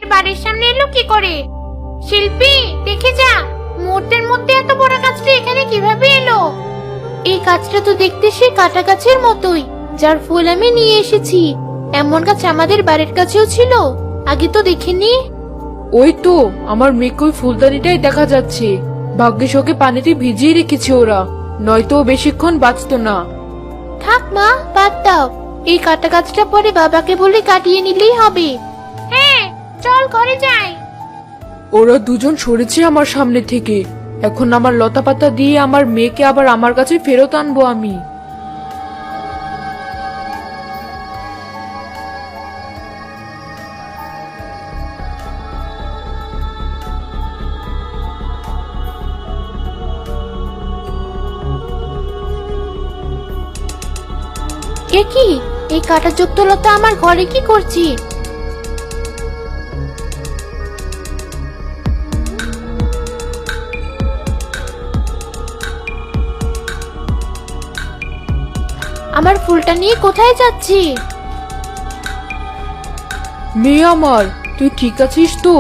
বাড়ির সামনে এলো কি করে? শিল্পী, দেখে যা, মুহূর্তের মধ্যে এত বড় গাছটা এখানে কিভাবে এলো? এই গাছটা তো দেখতে সেই কাটা গাছের মতোই, যার ফুল আমি নিয়ে এসেছি। এমন গাছ আমাদের বাড়ির কাছেও ছিল, আগে তো দেখিনি। ওই তো আমার মেয়েকে ওই ফুলদানিটাই দেখা যাচ্ছে। ভাগ্যিস ওকে পানিতে ভিজিয়ে রেখেছে ওরা, নয়তো ও বেশিক্ষণ বাঁচতো না। থাক মা, বাদ দাও। এই কাটা গাছটা পরে বাবাকে বলে কাটিয়ে নিলেই হবে। হ্যাঁ, চল ঘরে যাই। ওরা দুজন সরেছে আমার সামনে থেকে। এখন আমার লতা পাতা দিয়ে আমার মেয়েকে আবার আমার কাছে ফেরত আনবো আমি। এ কি, এই কাঁটাযুক্ত লতা আমার ঘরে কি করছি? আমার ফুলটা নিয়ে কোথায় যাচ্ছি? মেয়ে আমার, তুই ঠিক আছিস তো?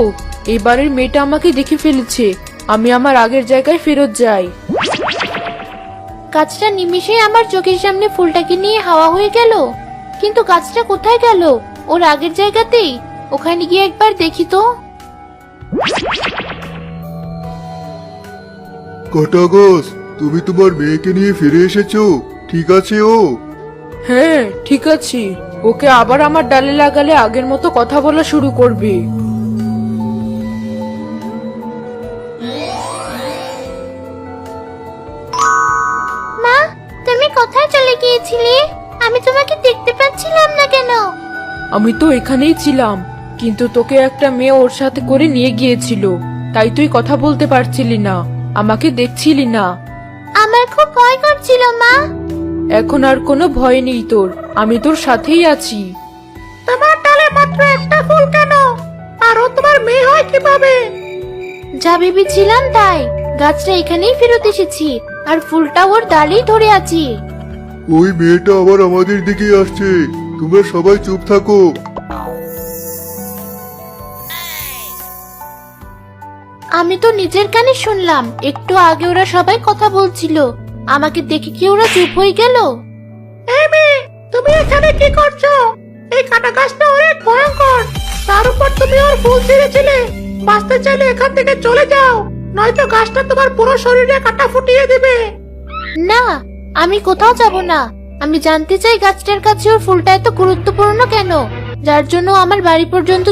এবারের মেয়েটা আমাকে দেখে ফেলেছে। আমি আমার আগের জায়গায় ফেরত যাই। গাছটা নিমিষে আমার চোখের সামনে ফুলটাকে নিয়ে হাওয়া হয়ে গেল। কিন্তু গাছটা কোথায় গেল? ওর আগের জায়গাতেই। ওখানে গিয়ে একবার দেখি তো। কাটা গাছ, তুমি তোমার মেয়েকে নিয়ে ফিরে এসেছো? ঠিক আছে ও? হ্যাঁ, ঠিক আছে। ওকে আবার আমার ডালে লাগালে আগের মতো কথা বলা শুরু করবে। মা, তুমি কোথায় চলে গিয়েছিলে? আমি তোমাকে দেখতে পাচ্ছিলাম না কেন? আমি তো এখানেই ছিলাম, কিন্তু তোকে একটা মেয়ে ওর সাথে করে নিয়ে গিয়েছিল, তাই তুই কথা বলতে পারছিলি না, আমাকে দেখছিলি না। আমার খুব ভয় করছিল মা। এখন আর কোনো ভয় নেই তোর, আমি তোর সাথেই আছি। তোমার ডালে মাত্র একটা ফুল কেন? আর ও তোমার মেয়ে হয় কিভাবে? যা ভেবেছিলাম তাই। গাছটা এখানেই ফেরত এসেছি, আর ফুলটা ওর ডালেই ধরে আছি। ওই মেয়েটা আবার আমাদের দিকে আসছে, তোমরা সবাই চুপ থাকো। আমি তো নিজের কানে শুনলাম, একটু আগে ওরা সবাই কথা বলছিল। আমাকে দেখে কি ওরা চুপ হয়ে গেল? এই মেয়ে, তুমি এখানে কি করছো? এই কাটা গাছটা অনেক ভয়ঙ্কর। তার উপর তুমি ওর ফুল ছিঁড়েছিলে। বাঁচতে চাইলে এখান থেকে চলে যাও, নয়তো গাছটা তোমার পুরো শরীরে কাটা ফুটিয়ে দেবে। না, আমি কোথাও যাব না। আমি জানতে চাই গাছটার কাছে ওর ফুলটা এত গুরুত্বপূর্ণ কেন, যার জন্য আমার বাড়ি পর্যন্ত